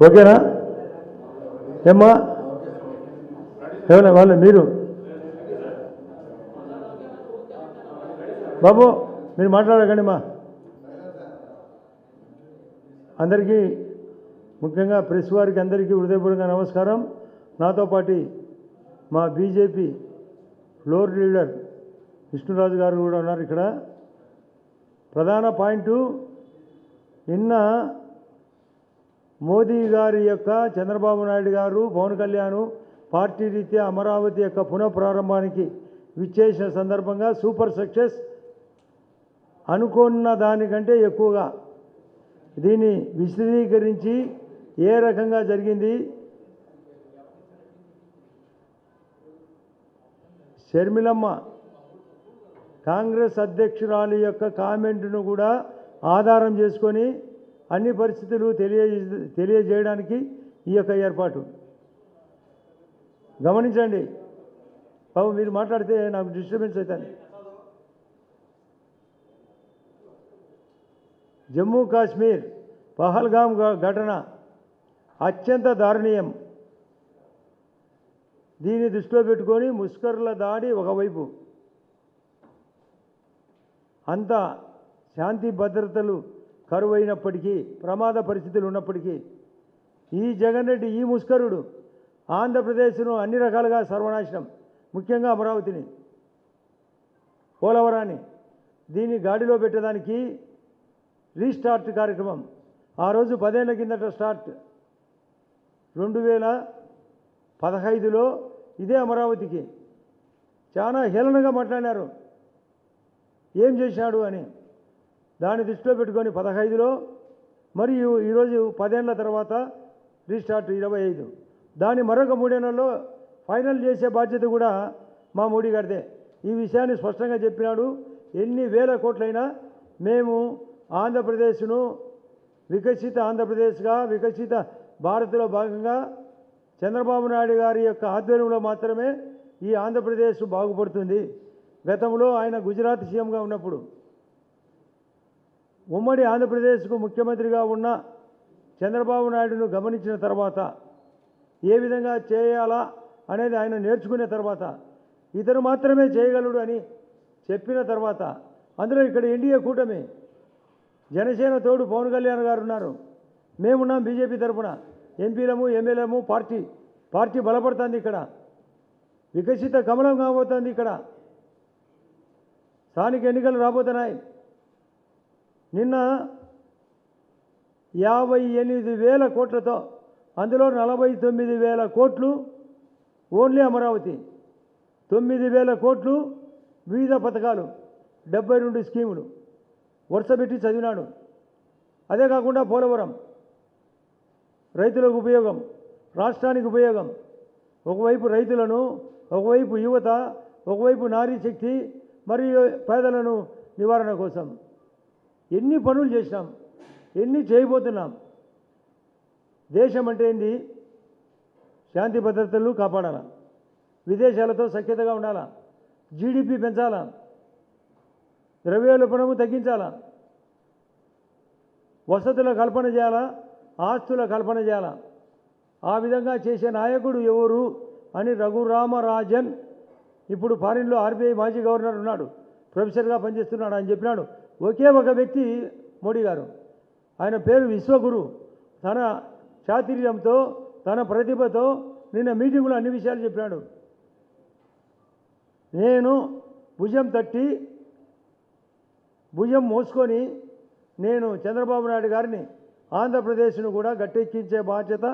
ఓకేనా ఏమ్మా ఏమన్నా వాళ్ళు మీరు బాబు మీరు మాట్లాడకండి మా అందరికీ ముఖ్యంగా ప్రెస్ వారికి అందరికీ హృదయపూర్వక నమస్కారం. నాతో పాటు మా బీజేపీ ఫ్లోర్ లీడర్ విష్ణురాజు గారు కూడా ఉన్నారు. ఇక్కడ ప్రధాన పాయింటు నిన్న మోదీ గారి యొక్క చంద్రబాబు నాయుడు గారు పవన్ కళ్యాణ్ పార్టీ రీత్యా అమరావతి యొక్క పునఃప్రారంభానికి విచ్చేసిన సందర్భంగా సూపర్ సక్సెస్ అనుకున్న దానికంటే ఎక్కువగా దీన్ని విశదీకరించి ఏ రకంగా జరిగింది, షర్మిలమ్మ కాంగ్రెస్ అధ్యక్షురాలి యొక్క కామెంట్ను కూడా ఆధారం చేసుకొని అన్ని పరిస్థితులు తెలియజేయడానికి ఈ యొక్క ఏర్పాటు. గమనించండి బాబు, మీరు మాట్లాడితే నాకు డిస్టర్బెన్స్ అవుతుంది. జమ్మూ కాశ్మీర్ పహల్గామ్ ఘటన అత్యంత దారుణీయం. దీన్ని దృష్టిలో పెట్టుకొని ముష్కరుల దాడి ఒకవైపు, అంత శాంతి భద్రతలు కరువైనప్పటికీ, ప్రమాద పరిస్థితులు ఉన్నప్పటికీ ఈ జగన్ రెడ్డి ఈ ముష్కరుడు ఆంధ్రప్రదేశ్ను అన్ని రకాలుగా సర్వనాశనం, ముఖ్యంగా అమరావతిని, పోలవరాన్ని దీన్ని గాడిలో పెట్టడానికి రీస్టార్ట్ కార్యక్రమం ఆ రోజు 10 ఏళ్ల కిందట స్టార్ట్ 2015లో ఇదే అమరావతికి చాలా హేళనగా మాట్లాడారు. ఏం చేశాడు అని దాన్ని దృష్టిలో పెట్టుకొని 15లో మరియు ఈరోజు 10 ఏళ్ల తర్వాత రీస్టార్ట్ 25, దాన్ని మరొక 3 ఏళ్లలో ఫైనల్ చేసే బాధ్యత కూడా మా మోడీ గారిదే. ఈ విషయాన్ని స్పష్టంగా చెప్పినాడు. ఎన్ని వేల కోట్లైనా మేము ఆంధ్రప్రదేశ్ను వికసిత ఆంధ్రప్రదేశ్గా, వికసిత భారత్లో భాగంగా చంద్రబాబు నాయుడు గారి యొక్క ఆధ్వర్యంలో మాత్రమే ఈ ఆంధ్రప్రదేశ్ బాగుపడుతుంది. గతంలో ఆయన గుజరాత్ సీఎంగా ఉన్నప్పుడు ఉమ్మడి ఆంధ్రప్రదేశ్కు ముఖ్యమంత్రిగా ఉన్న చంద్రబాబు నాయుడును గమనించిన తర్వాత, ఏ విధంగా చేయాలా అనేది ఆయన నేర్చుకునే తర్వాత, ఇతను మాత్రమే చేయగలడు అని చెప్పిన తర్వాత, అందులో ఇక్కడ ఎన్డీఏ కూటమి, జనసేన తోడు పవన్ కళ్యాణ్ గారు ఉన్నారు, మేమున్నాం బీజేపీ తరఫున, ఎంపీలము ఎమ్మెల్యేలము, పార్టీ బలపడుతుంది. ఇక్కడ వికసిత కమలం కాబోతుంది. ఇక్కడ స్థానిక ఎన్నికలు రాబోతున్నాయి. నిన్న 58,000 కోట్లతో, అందులో 49,000 కోట్లు ఓన్లీ అమరావతి, 9,000 కోట్లు వివిధ పథకాలు, 72 స్కీములు వరుసపెట్టి చదివినాడు. అదే కాకుండా పోలవరం రైతులకు ఉపయోగం, రాష్ట్రానికి ఉపయోగం, ఒకవైపు రైతులను, ఒకవైపు యువత, ఒకవైపు నారీ శక్తి మరియు పేదలను నివారణ కోసం ఎన్ని పనులు చేసినాం, ఎన్ని చేయబోతున్నాం. దేశం అంటే ఏంది? శాంతి భద్రతలు కాపాడాలా, విదేశాలతో సఖ్యతగా ఉండాలా, జీడిపి పెంచాలా, ద్రవ్యోల్బణము తగ్గించాలా, వసతుల కల్పన చేయాలా, ఆస్తుల కల్పన చేయాలా. ఆ విధంగా చేసే నాయకుడు ఎవరు అని రఘురామరాజన్, ఇప్పుడు ఫారిన్లో ఆర్బీఐ మాజీ గవర్నర్ ఉన్నాడు, ప్రొఫెసర్గా పనిచేస్తున్నాడు. ఆయన చెప్పినాడు ఒకే ఒక వ్యక్తి మోడీ గారు, ఆయన పేరు విశ్వగురు. తన చాతుర్యంతో, తన ప్రతిభతో నిన్న మీటింగ్లో అన్ని విషయాలు చెప్పినాడు. నేను భుజం తట్టి, భుజం మోసుకొని నేను చంద్రబాబు నాయుడు గారిని, ఆంధ్రప్రదేశ్ను కూడా గట్టెక్కించే బాధ్యత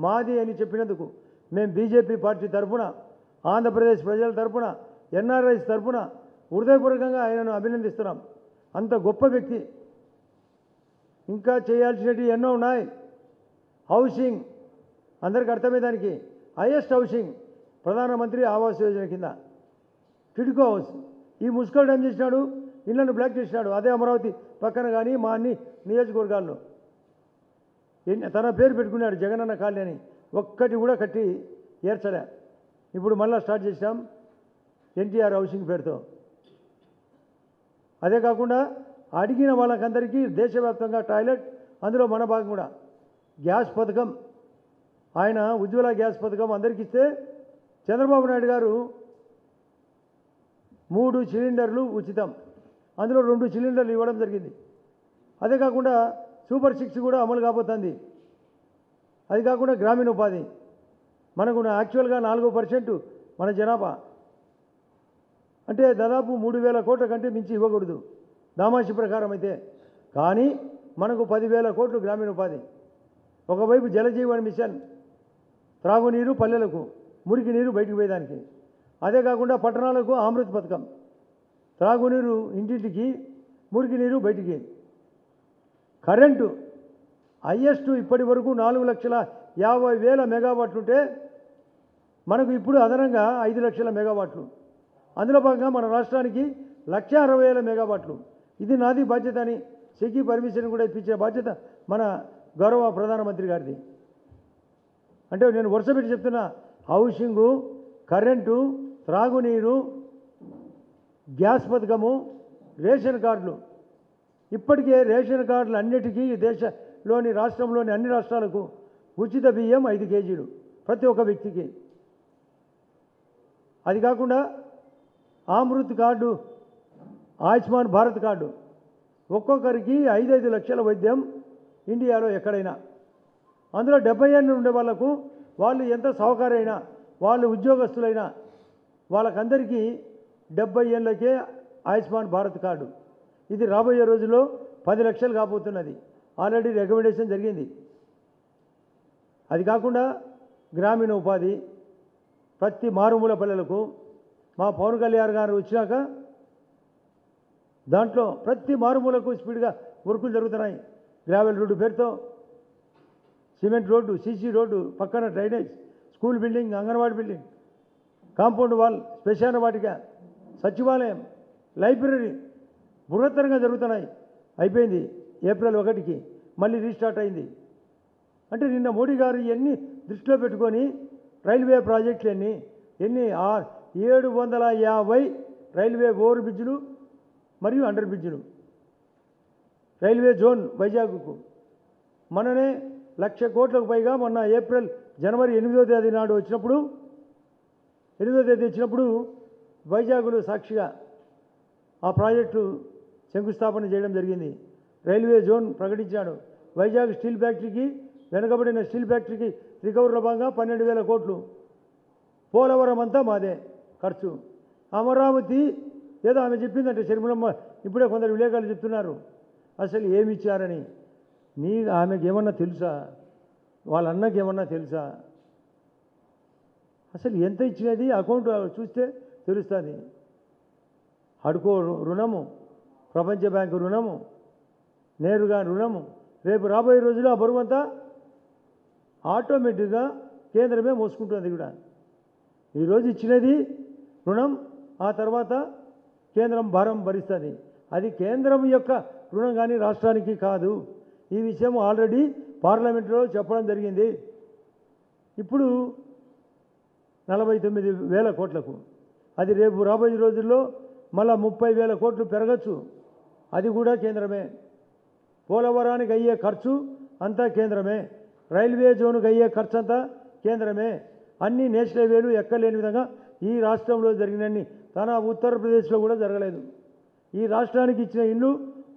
మాది అని చెప్పినందుకు మేము బీజేపీ పార్టీ తరఫున, ఆంధ్రప్రదేశ్ ప్రజల తరఫున, ఎన్ఆర్ఐస్ తరఫున హృదయపూర్వకంగా ఆయనను అభినందిస్తున్నాం. అంత గొప్ప వ్యక్తి. ఇంకా చేయాల్సినవి ఎన్నో ఉన్నాయి. హౌసింగ్ అందరికి అర్థమే, దానికి హైయెస్ట్ హౌసింగ్ ప్రధానమంత్రి ఆవాస్ యోజన కింద టిడ్కో హౌస్. ఈ ముస్కరుడు ఏం చేసినాడు? ఇళ్లను బ్లాక్ చేసినాడు. అదే అమరావతి పక్కన కానీ మా అన్ని నియోజకవర్గాల్లో తన పేరు పెట్టుకున్నాడు జగనన్న కాలనీ అని. ఒక్కటి కూడా కట్టి ఏర్చలే. ఇప్పుడు మళ్ళీ స్టార్ట్ చేసినాం ఎన్టీఆర్ హౌసింగ్ పేరుతో. అదే కాకుండా అడిగిన వాళ్ళకందరికీ దేశవ్యాప్తంగా టాయిలెట్, అందులో మన భాగం కూడా గ్యాస్ పథకం, ఆయన ఉజ్వల గ్యాస్ పథకం అందరికీ ఇస్తే చంద్రబాబు నాయుడు గారు 3 సిలిండర్లు ఉచితం, అందులో 2 సిలిండర్లు ఇవ్వడం జరిగింది. అదే కాకుండా సూపర్ 6 కూడా అమలు కాబోతుంది. అది కాకుండా గ్రామీణ ఉపాధి మనకు యాక్చువల్గా 4% మన జనాభా, అంటే దాదాపు 3,000 కోట్ల కంటే మించి ఇవ్వకూడదు దామాషి ప్రకారం అయితే. కానీ మనకు 10,000 కోట్లు గ్రామీణ ఉపాధి. ఒకవైపు జలజీవన్ మిషన్, త్రాగునీరు పల్లెలకు, మురికి నీరు బయటికి పోయేదానికి. అదే కాకుండా పట్టణాలకు అమృత్ పథకం, త్రాగునీరు ఇంటింటికి, మురికి నీరు బయటికి. కరెంటు హైయెస్ట్ ఇప్పటి వరకు 4,50,000 మెగావాట్లు ఉంటే మనకు ఇప్పుడు అదనంగా 5 లక్షల మెగావాట్లు. అందులో భాగంగా మన రాష్ట్రానికి 1,60,000 మెగావాట్లు. ఇది నాది బాధ్యత అని సెకీ పర్మిషన్ కూడా ఇప్పించే బాధ్యత మన గౌరవ ప్రధానమంత్రి గారిది. అంటే నేను వరుస పెట్టి చెప్తున్నా, హౌసింగు, కరెంటు, త్రాగునీరు, గ్యాస్ పథకము, రేషన్ కార్డులు. ఇప్పటికే రేషన్ కార్డులు అన్నిటికీ దేశంలోని రాష్ట్రంలోని అన్ని రాష్ట్రాలకు ఉచిత బియ్యం 5 కేజీలు ప్రతి ఒక్క వ్యక్తికి. అది కాకుండా అమృత్ కార్డు, ఆయుష్మాన్ భారత్ కార్డు, ఒక్కొక్కరికి 5 లక్షల వైద్యం ఇండియాలో ఎక్కడైనా. అందులో 70 ఏళ్ళు ఉండే వాళ్లకు, వాళ్ళు ఎంత సౌకర్యమైనా, వాళ్ళు ఉద్యోగస్తులైనా వాళ్ళకందరికీ 70 ఏళ్ళకే ఆయుష్మాన్ భారత్ కార్డు. ఇది రాబోయే రోజుల్లో 10 లక్షలు కాబోతున్నది. ఆల్రెడీ రికమెండేషన్ జరిగింది. అది కాకుండా గ్రామీణ ఉపాధి ప్రతి మారుమూల పల్లెలకు. మా పవన్ కళ్యాణ్ గారు వచ్చినాక దాంట్లో ప్రతి మారుమూలకు స్పీడ్గా వర్కులు జరుగుతున్నాయి. గ్రావెల్ రోడ్డు పేరుతో సిమెంట్ రోడ్డు, సీసీ రోడ్డు, పక్కన drainage, school building, anganwadi building, compound wall, శ్మశాన వాటిక, సచివాలయం, లైబ్రరీ బృహత్తరంగా జరుగుతున్నాయి. అయిపోయింది ఏప్రిల్ 1కి, మళ్ళీ రీస్టార్ట్ అయింది. అంటే నిన్న మోడీ గారు ఇవన్నీ దృష్టిలో పెట్టుకొని రైల్వే ప్రాజెక్టులు ఎన్ని 750 రైల్వే ఓవర్ బ్రిడ్జ్లు మరియు అండర్ బ్రిడ్జ్లు, రైల్వే జోన్ వైజాగ్కు మననే 1,00,000 కోట్లకు పైగా మొన్న జనవరి 8వ తేదీ నాడు వచ్చినప్పుడు, 8వ తేదీ వచ్చినప్పుడు వైజాగ్లో సాక్షిగా ఆ ప్రాజెక్టు శంకుస్థాపన చేయడం జరిగింది. రైల్వే జోన్ ప్రకటించాడు. వైజాగ్ స్టీల్ ఫ్యాక్టరీకి, వెనుకబడిన స్టీల్ ఫ్యాక్టరీకి రికవరీలో భాగంగా 12,000 కోట్లు. పోలవరం అంతా మాదే ఖర్చు. అమరావతి ఏదో ఆమె చెప్పిందంటే శర్మిలమ్మ, ఇప్పుడే కొందరు విలేకరులు చెప్తున్నారు అసలు ఏమి ఇచ్చారని. ఆమెకి ఏమన్నా తెలుసా? వాళ్ళ అన్నకి ఏమన్నా తెలుసా? అసలు ఎంత ఇచ్చినది అకౌంట్ చూస్తే తెలుస్తుంది. హడ్కో రుణము, ప్రపంచ బ్యాంకు రుణము, నేరుగా రుణము. రేపు రాబోయే రోజుల్లో ఆ బరువంతా ఆటోమేటిక్గా కేంద్రమే మోసుకుంటుంది కూడా. ఈరోజు ఇచ్చినది రుణం, ఆ తర్వాత కేంద్రం భారం భరిస్తుంది. అది కేంద్రం యొక్క రుణం కానీ రాష్ట్రానికి కాదు. ఈ విషయం ఆల్రెడీ పార్లమెంట్లో చెప్పడం జరిగింది. ఇప్పుడు 49,000 కోట్లకు, అది రేపు రాబోయే రోజుల్లో మళ్ళా 30,000 కోట్లు పెరగచ్చు. అది కూడా కేంద్రమే. పోలవరానికి అయ్యే ఖర్చు అంతా కేంద్రమే. రైల్వే జోన్కి అయ్యే ఖర్చు అంతా కేంద్రమే. అన్ని నేషనల్ హైవేలు ఎక్కలేని విధంగా ఈ రాష్ట్రంలో జరిగినన్ని తన ఉత్తరప్రదేశ్లో కూడా జరగలేదు. ఈ రాష్ట్రానికి ఇచ్చిన ఇల్లు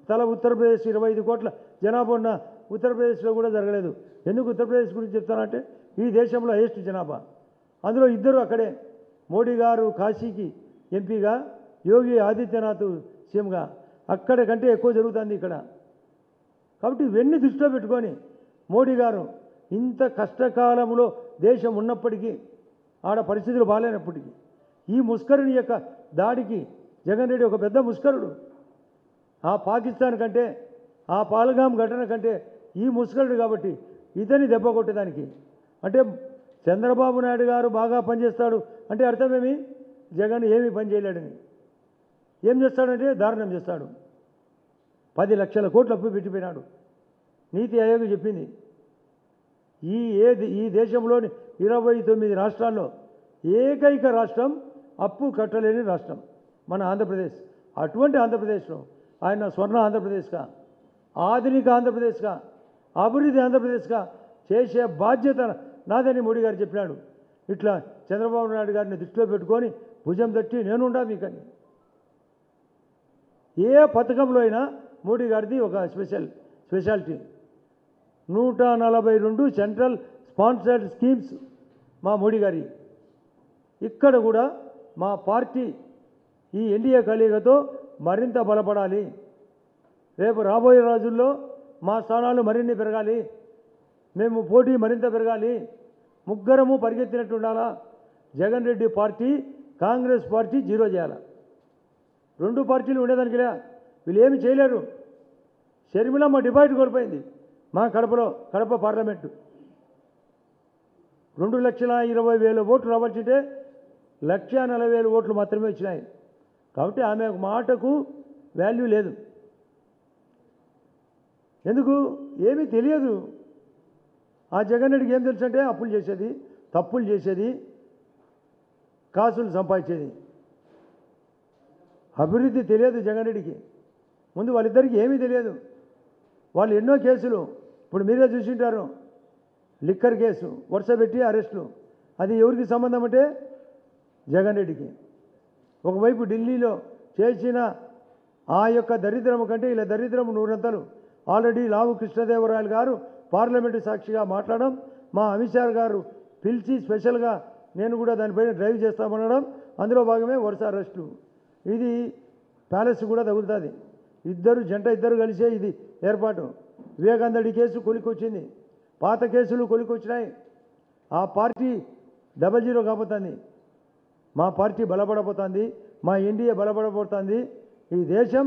తల ఉత్తరప్రదేశ్ 25 కోట్ల జనాభా ఉన్న ఉత్తరప్రదేశ్లో కూడా జరగలేదు. ఎందుకు ఉత్తరప్రదేశ్ గురించి చెప్తానంటే ఈ దేశంలో హైయెస్ట్ జనాభా, అందులో 2 అక్కడే. మోడీ గారు కాశీకి ఎంపీగా, యోగి ఆదిత్యనాథ్ సీఎంగా. అక్కడ కంటే ఎక్కువ జరుగుతుంది ఇక్కడ. కాబట్టి ఇవన్నీ దృష్టిలో పెట్టుకొని మోడీ గారు ఇంత కష్టకాలంలో దేశం ఉన్నప్పటికీ, ఆడ పరిస్థితులు బాగాలేనప్పటికీ, ఈ ముష్కరుని యొక్క దాడికి జగన్ రెడ్డి ఒక పెద్ద ముష్కరుడు. ఆ పాకిస్తాన్ కంటే, ఆ పాల్గామ్ ఘటన కంటే ఈ ముష్కరుడు కాబట్టి ఇతని దెబ్బ కొట్టేదానికి. అంటే చంద్రబాబు నాయుడు గారు బాగా పనిచేస్తాడు అంటే అర్థమేమి? జగన్ ఏమీ పని చేయలేడని. ఏం చేస్తాడంటే దారుణం చేస్తాడు. 10 లక్షల కోట్లు అప్పు పెట్టిపోయినాడు. నీతి ఆయోగ్ చెప్పింది ఈ దేశంలోని 29 రాష్ట్రాల్లో ఏకైక రాష్ట్రం అప్పు కట్టలేని రాష్ట్రం మన ఆంధ్రప్రదేశ్. అటువంటి ఆంధ్రప్రదేశ్లో ఆయన స్వర్ణ ఆంధ్రప్రదేశ్గా, ఆధునిక ఆంధ్రప్రదేశ్గా, అభివృద్ధి ఆంధ్రప్రదేశ్గా చేసే బాధ్యత నాదని మోడీ గారు చెప్పినాడు. ఇట్లా చంద్రబాబు నాయుడు గారిని దృష్టిలో పెట్టుకొని భుజం తట్టి నేనుండా మీకని. ఏ పథకంలో అయినా మోడీ గారిది ఒక స్పెషాలిటీ. 142 సెంట్రల్ స్పాన్సర్డ్ స్కీమ్స్ మా మోడీ గారి. ఇక్కడ కూడా మా పార్టీ ఈ ఎన్డీఏ కలయికతో మరింత బలపడాలి. రేపు రాబోయే రోజుల్లో మా స్థానాలు మరిన్ని పెరగాలి, మేము పోటీ మరింత పెరగాలి, ముగ్గురము పరిగెత్తినట్టు ఉండాలా. Jagan Reddy party Congress party zero చేయాలి. 2 పార్టీలు ఉండేదానికిలే, వీళ్ళు ఏమి చేయలేరు. షర్మిల మా డిపాజిట్ కోల్పోయింది. మా కడప పార్లమెంటు 2,20,000 ఓట్లు రావాల్సింటే 1,40,000 ఓట్లు మాత్రమే వచ్చినాయి. కాబట్టి ఆమె మాటకు వాల్యూ లేదు. ఎందుకు? ఏమీ తెలియదు. ఆ జగన్ రెడ్డికి ఏం తెలుసు అంటే అప్పులు చేసేది, తప్పులు చేసేది, కాసులు సంపాదించేది. అభివృద్ధి తెలియదు జగన్ రెడ్డికి. ముందు వాళ్ళిద్దరికీ ఏమీ తెలియదు. వాళ్ళు ఎన్నో కేసులు ఇప్పుడు మీరే చూసింటారు. లిక్కర్ కేసు వరుస పెట్టి అరెస్టులు. అది ఎవరికి సంబంధం అంటే జగన్ రెడ్డికి. ఒకవైపు ఢిల్లీలో చేసిన ఆ యొక్క దరిద్రము కంటే ఇలా దరిద్రము 100 ఆల్రెడీ లావు కృష్ణదేవరాయలు గారు పార్లమెంటు సాక్షిగా మాట్లాడడం, మా అమిత్ షా గారు పిలిచి స్పెషల్గా నేను కూడా దానిపైన డ్రైవ్ చేస్తామనడం, అందులో భాగమే వరుస అరెస్టులు. ఇది ప్యాలెస్ కూడా తగులుతుంది. ఇద్దరు కలిసే ఇది ఏర్పాటు. వివేకానంద కేసు కొలికొచ్చింది, పాత కేసులు కొలికొచ్చినాయి. ఆ పార్టీ 00 కాబోతుంది. మా పార్టీ బలపడబోతుంది, మా ఎన్డీఏ బలపడబోతుంది. ఈ దేశం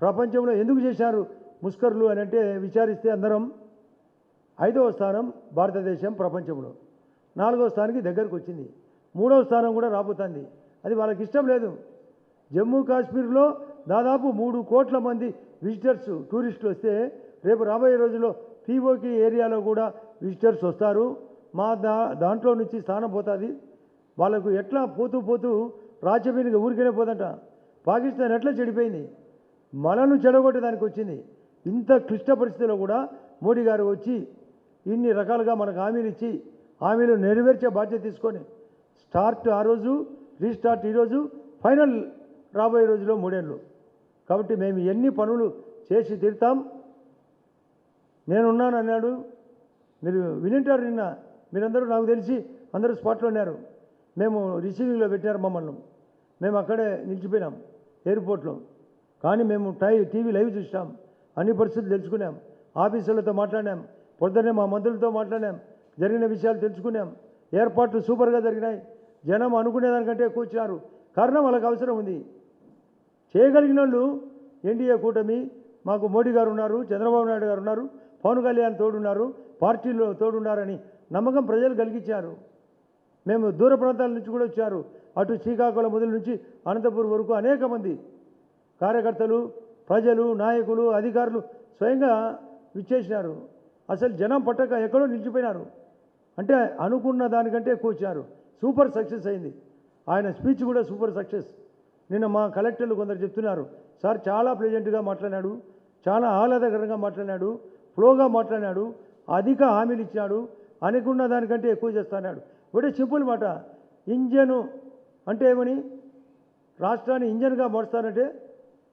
ప్రపంచంలో ఎందుకు చేశారు ముస్కర్లు అని అంటే విచారిస్తే అందరం 5వ స్థానం భారతదేశం ప్రపంచంలో, 4వ స్థానానికి దగ్గరకు వచ్చింది, 3వ స్థానం కూడా రాబోతుంది. అది వాళ్ళకి ఇష్టం లేదు. జమ్మూ కాశ్మీర్లో దాదాపు 3 కోట్ల మంది విజిటర్స్ టూరిస్టులు వస్తే రేపు రాబోయే రోజుల్లో పీఓకి ఏరియాలో కూడా విజిటర్స్ వస్తారు. మా దాంట్లో నుంచి స్థానం పోతుంది. వాళ్ళకు ఎట్లా పోతూ రాజ్యమీనికి ఊరికనే పోదంట. పాకిస్తాన్ ఎట్లా చెడిపోయింది, మనను చెడగొట్టడానికి వచ్చింది. ఇంత క్లిష్ట పరిస్థితుల్లో కూడా మోడీ గారు వచ్చి ఇన్ని రకాలుగా మనకు హామీలు ఇచ్చి హామీలు నెరవేర్చే బాధ్యత తీసుకొని స్టార్ట్ ఆ రోజు, రీస్టార్ట్ ఈరోజు, ఫైనల్ రాబోయే రోజుల్లో 3 ఏళ్ళు. కాబట్టి మేము ఎన్ని పనులు చేసి తీరుతాం. నేనున్నాను అన్నాడు. మీరు వినింటారు. నిన్న మీరందరూ నాకు తెలిసి అందరూ స్పాట్లో ఉన్నారు. మేము రిసీవింగ్లో పెట్టారు మమ్మల్ని. మేము అక్కడే నిలిచిపోయినాం ఎయిర్పోర్ట్లో. కానీ మేము టీవీ లైవ్ చూసాం, అన్ని పరిస్థితులు తెలుసుకున్నాం, ఆఫీసులతో మాట్లాడాం, పొద్దున్నే మా మంత్రులతో మాట్లాడాం, జరిగిన విషయాలు తెలుసుకున్నాం. ఏర్పాట్లు సూపర్గా జరిగినాయి. జనం అనుకునేదానికంటే ఎక్కువ వచ్చినారు. కారణం వాళ్ళకి అవసరం ఉంది. చేయగలిగిన వాళ్ళు ఎన్డీఏ కూటమి, మాకు మోడీ గారు ఉన్నారు, చంద్రబాబు నాయుడు గారు ఉన్నారు, పవన్ కళ్యాణ్ తోడున్నారు, పార్టీలో తోడున్నారని నమ్మకం ప్రజలు కలిగించారు. మేము దూర ప్రాంతాల నుంచి కూడా వచ్చారు. అటు శ్రీకాకుళం మొదలు నుంచి అనంతపురం వరకు అనేక మంది కార్యకర్తలు, ప్రజలు, నాయకులు, అధికారులు స్వయంగా విచ్చేసినారు. అసలు జనం పట్టక ఎక్కడో నిలిచిపోయినారు. అంటే అనుకున్న దానికంటే ఎక్కువ వచ్చారు. సూపర్ సక్సెస్ అయింది. ఆయన స్పీచ్ కూడా సూపర్ సక్సెస్. నిన్న మా కలెక్టర్లు కొందరు చెప్తున్నారు, సార్ చాలా ప్లెజెంట్గా మాట్లాడినాడు, చాలా ఆహ్లాదకరంగా మాట్లాడినాడు, ఫ్లోగా మాట్లాడినాడు, అధిక హామీలు ఇచ్చినాడు, అనుకున్న దానికంటే ఎక్కువ చేస్తున్నాడు. ఒకటే సింపుల్ మాట. ఇంజను అంటే ఏమని, రాష్ట్రాన్ని ఇంజన్గా మారుస్తారంటే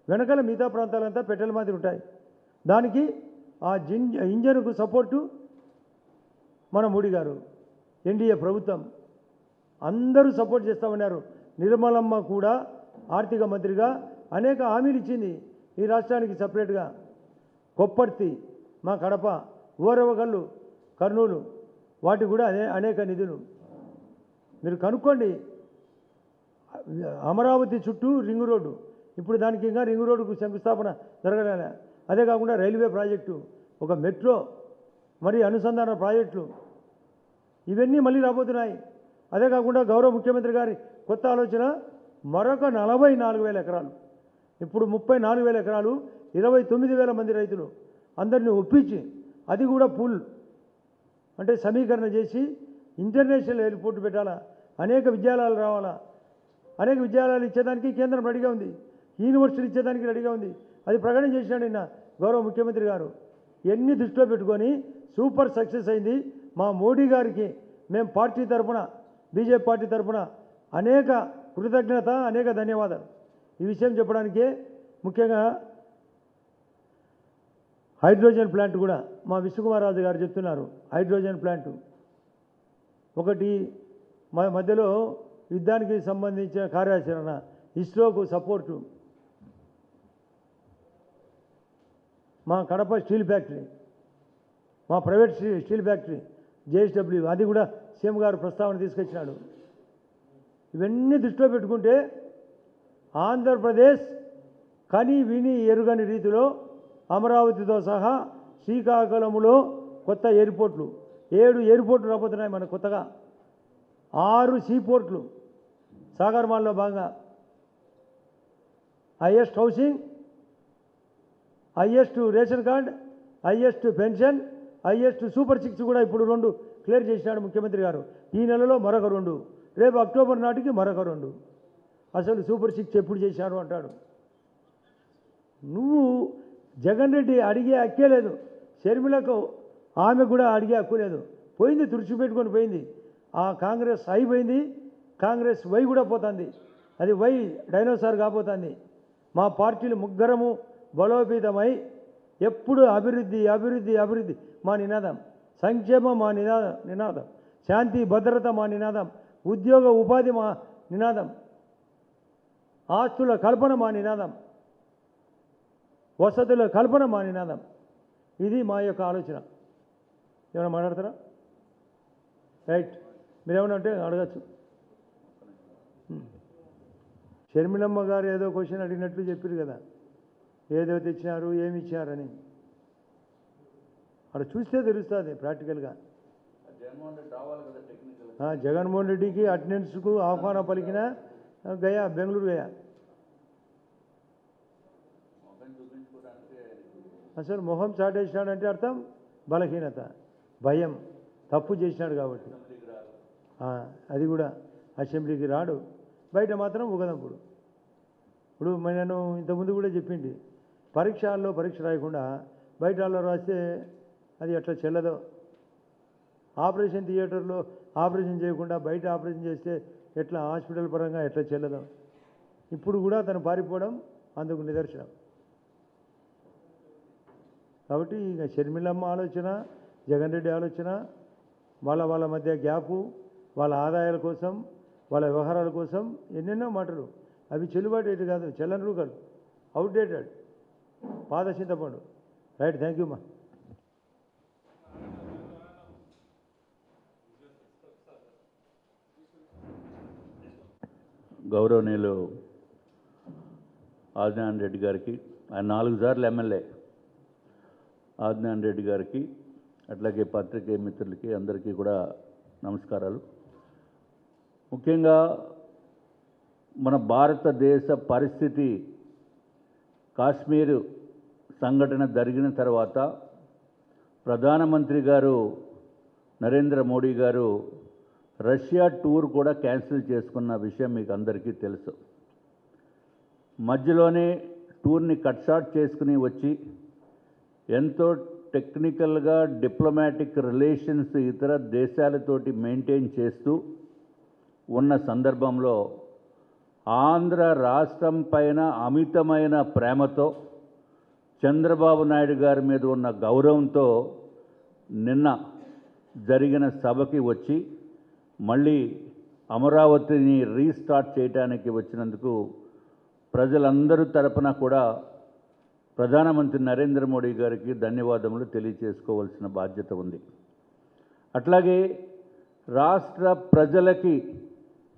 వెనకాల మిగతా ప్రాంతాలంతా పెట్టెల మాదిరి ఉంటాయి. దానికి ఆ ఇంజన్కు సపోర్టు మన మోడీ గారు, ఎన్డీఏ ప్రభుత్వం అందరూ సపోర్ట్ చేస్తామన్నారు. నిర్మలమ్మ కూడా ఆర్థిక మంత్రిగా అనేక హామీలు ఇచ్చింది ఈ రాష్ట్రానికి సపరేట్గా. కొప్పర్తి, మా కడప, ఓరవగల్లు, కర్నూలు, వాటికి కూడా అనేక నిధులు. మీరు కనుక్కోండి. అమరావతి చుట్టూ రింగ్ రోడ్డు, ఇప్పుడు దానికి ఇంకా రింగ్ రోడ్డుకు శంకుస్థాపన జరగలే. అదే కాకుండా రైల్వే ప్రాజెక్టు, ఒక మెట్రో, మరి అనుసంధాన ప్రాజెక్టులు, ఇవన్నీ మళ్ళీ రాబోతున్నాయి. అదే కాకుండా గౌరవ ముఖ్యమంత్రి గారి కొత్త ఆలోచన, మరొక 44,000 ఎకరాలు, ఇప్పుడు 34,000 ఎకరాలు, 29,000 మంది రైతులు అందరినీ ఒప్పించి, అది కూడా పూల్ అంటే సమీకరణ చేసి ఇంటర్నేషనల్ ఎయిర్పోర్ట్ పెట్టాలా, అనేక విద్యాలయాలు రావాలా. అనేక విద్యాలయాలు ఇచ్చేదానికి కేంద్రం రెడీగా ఉంది, యూనివర్సిటీలు ఇచ్చేదానికి రెడీగా ఉంది. అది ప్రకటన చేసినాడు నిన్న గౌరవ ముఖ్యమంత్రి గారు. ఎన్ని దృష్టిలో పెట్టుకొని సూపర్ సక్సెస్ అయింది. మా మోడీ గారికి మేము పార్టీ తరఫున బీజేపీ పార్టీ తరఫున అనేక కృతజ్ఞత, అనేక ధన్యవాదాలు. ఈ విషయం చెప్పడానికే ముఖ్యంగా హైడ్రోజన్ ప్లాంట్ కూడా మా విష్ణుకుమార్ రాజు గారు చెప్తున్నారు. హైడ్రోజన్ ప్లాంటు ఒకటి మధ్యలో యుద్ధానికి సంబంధించిన కార్యాచరణ, ఇస్రోకు సపోర్టు, మా కడప స్టీల్ ఫ్యాక్టరీ, మా ప్రైవేట్ స్టీల్ ఫ్యాక్టరీ జేఎస్డబ్ల్యూ, అది కూడా సీఎం గారు ప్రస్తావన తీసుకొచ్చినాడు. ఇవన్నీ దృష్టిలో పెట్టుకుంటే ఆంధ్రప్రదేశ్ కని విని ఎరుగని రీతిలో అమరావతితో సహా శ్రీకాకుళంలో కొత్త ఎయిర్పోర్ట్లు, 7 ఎయిర్పోర్ట్లు రాబోతున్నాయి మనకు కొత్తగా, 6 సీపోర్ట్లు సాగర్మాల్లో భాగంగా, highest housing, highest ration card, highest pension, highest super 6 కూడా ఇప్పుడు 2 క్లియర్ చేసినాడు ముఖ్యమంత్రి గారు. ఈ నెలలో మరొక 2, రేపు అక్టోబర్ నాటికి మరొక 2. అసలు సూపర్ 6 ఎప్పుడు చేశారు అంటాడు. నువ్వు జగన్ రెడ్డి అడిగే హక్కే లేదు, షర్మిలకు ఆమె కూడా అడిగే హక్కు లేదు. పోయింది, తుడిచిపెట్టుకొని పోయింది. ఆ కాంగ్రెస్ అయిపోయింది, కాంగ్రెస్ వై కూడా పోతుంది. అది వై డైనోసార్ కాబోతుంది. మా పార్టీలు ముగ్గురము బలోపేతమై ఎప్పుడు అభివృద్ధి అభివృద్ధి అభివృద్ధి మా నినాదం, సంక్షేమం మా నినాదం, శాంతి భద్రత మా నినాదం, ఉద్యోగ ఉపాధి మా నినాదం, ఆస్తుల కల్పన మా నినాదం, వసతుల కల్పన మా నినాదం. ఇది మా యొక్క ఆలోచన. ఏమైనా మాట్లాడతారా? రైట్, మీరేమన్నా అంటే అడగచ్చు. షర్మిలమ్మ గారు ఏదో క్వశ్చన్ అడిగినట్లు చెప్పారు కదా, ఏదో తెచ్చినారు, ఏమి ఇచ్చారని. అక్కడ చూస్తే తెలుస్తుంది ప్రాక్టికల్గా. జగన్మోహన్ రెడ్డికి అటెండెన్స్కు ఆహ్వానం పలికిన గయా, బెంగళూరు గయా. అసలు మొహం చాటేసినాడంటే అర్థం బలహీనత, భయం, తప్పు చేసినాడు కాబట్టి. అది కూడా అసెంబ్లీకి రాడు, బయట మాత్రం ఉగదంపుడు. ఇప్పుడు నేను ఇంతకుముందు కూడా చెప్పింది, పరీక్షల్లో పరీక్ష రాయకుండా బయట వాళ్ళు రాస్తే అది ఎట్లా చెల్లదో. ఆపరేషన్ థియేటర్లో ఆపరేషన్ చేయకుండా బయట ఆపరేషన్ చేస్తే ఎట్లా హాస్పిటల్ పరంగా ఎట్లా చెల్లదో. ఇప్పుడు కూడా తను పారిపోవడం అందుకు నిదర్శనం. కాబట్టి ఇక షర్మిలమ్మ ఆలోచన, జగన్ రెడ్డి ఆలోచన, వాళ్ళ మధ్య గ్యాపు, వాళ్ళ ఆదాయాల కోసం, వాళ్ళ వ్యవహారాల కోసం ఎన్నెన్నో మాటలు. అవి చెల్లుబాటు కాదు, చెల్లనరు కాదు, అవుట్డేటెడ్, పాత చింతపండు. రైట్, థ్యాంక్ యూ మా. గౌరవనీయులు ఆదినారాయణ రెడ్డి గారికి, ఆయన 4 సార్లు ఎమ్మెల్యే, ఆదినారాయణ రెడ్డి గారికి, అట్లాగే పత్రికే మిత్రులకి అందరికీ కూడా నమస్కారాలు. ముఖ్యంగా మన భారతదేశ పరిస్థితి, కాశ్మీరు సంఘటన జరిగిన తర్వాత ప్రధానమంత్రి గారు నరేంద్ర మోడీ గారు రష్యా టూర్ కూడా క్యాన్సిల్ చేసుకున్న విషయం మీకు అందరికీ తెలుసు. మధ్యలోనే టూర్ని కట్ షార్ట్ చేసుకుని వచ్చి ఎంతో టెక్నికల్గా డిప్లొమాటిక్ రిలేషన్స్ ఇతర దేశాలతోటి మెయింటైన్ చేస్తూ ఉన్న సందర్భంలో ఆంధ్ర రాష్ట్రం పైన అమితమైన ప్రేమతో, చంద్రబాబు నాయుడు గారి మీద ఉన్న గౌరవంతో నిన్న జరిగిన సభకి వచ్చి మళ్ళీ అమరావతిని రీస్టార్ట్ చేయడానికి వచ్చినందుకు ప్రజలందరూ తరపున కూడా ప్రధానమంత్రి నరేంద్ర మోడీ గారికి ధన్యవాదములు తెలియజేసుకోవాల్సిన బాధ్యత ఉంది. అట్లాగే రాష్ట్ర ప్రజలకి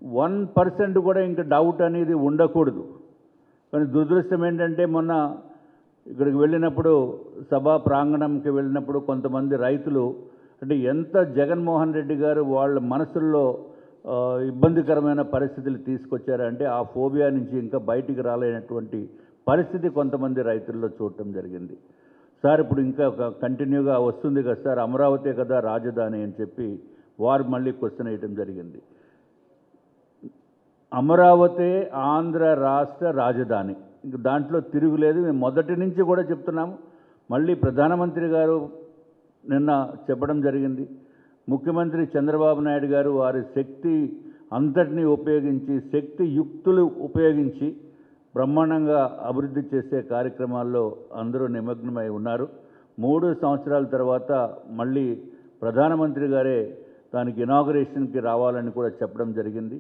1% కూడా ఇంకా డౌట్ అనేది ఉండకూడదు. కానీ దురదృష్టం ఏంటంటే, మొన్న ఇక్కడికి వెళ్ళినప్పుడు, సభా ప్రాంగణంకి వెళ్ళినప్పుడు కొంతమంది రైతులు, అంటే ఎంత జగన్మోహన్ రెడ్డి గారు వాళ్ళ మనసుల్లో ఇబ్బందికరమైన పరిస్థితులు తీసుకొచ్చారంటే ఆ ఫోబియా నుంచి ఇంకా బయటికి రాలేనటువంటి పరిస్థితి కొంతమంది రైతుల్లో చూడటం జరిగింది. సార్ ఇప్పుడు ఇంకా కంటిన్యూగా వస్తుంది కదా సార్, అమరావతి కదా రాజధాని అని చెప్పి వారు మళ్ళీ క్వశ్చన్ వేయటం జరిగింది. అమరావతి ఆంధ్ర రాష్ట్ర రాజధాని, ఇంక దాంట్లో తిరుగులేదు. మేము మొదటి నుంచి కూడా చెప్తున్నాము. మళ్ళీ ప్రధానమంత్రి గారు నిన్న చెప్పడం జరిగింది. ముఖ్యమంత్రి చంద్రబాబు నాయుడు గారు వారి శక్తి అంతటినీ ఉపయోగించి, శక్తి యుక్తులు ఉపయోగించి బ్రహ్మాండంగా అభివృద్ధి చేసే కార్యక్రమాల్లో అందరూ నిమగ్నమై ఉన్నారు. 3 సంవత్సరాల తర్వాత మళ్ళీ ప్రధానమంత్రి గారే దానికి ఇనాగరేషన్కి రావాలని కూడా చెప్పడం జరిగింది.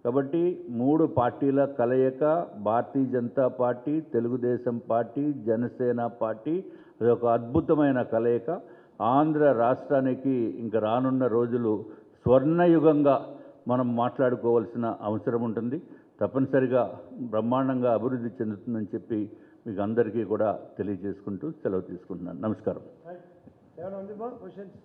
కాబట్టి 3 పార్టీల కలయిక, Bharatiya Janata party, Telugudesam party, Janasena party, అదొక అద్భుతమైన కలయిక. ఆంధ్ర రాష్ట్రానికి ఇంక రానున్న రోజులు స్వర్ణయుగంగా మనం మాట్లాడుకోవాల్సిన అవసరం ఉంటుంది. తప్పనిసరిగా బ్రహ్మాండంగా అభివృద్ధి చెందుతుందని చెప్పి మీకు అందరికీ కూడా తెలియజేసుకుంటూ సెలవు తీసుకుంటున్నాను. నమస్కారం. ఏమైనా ఉంది బా క్వశ్చన్స్?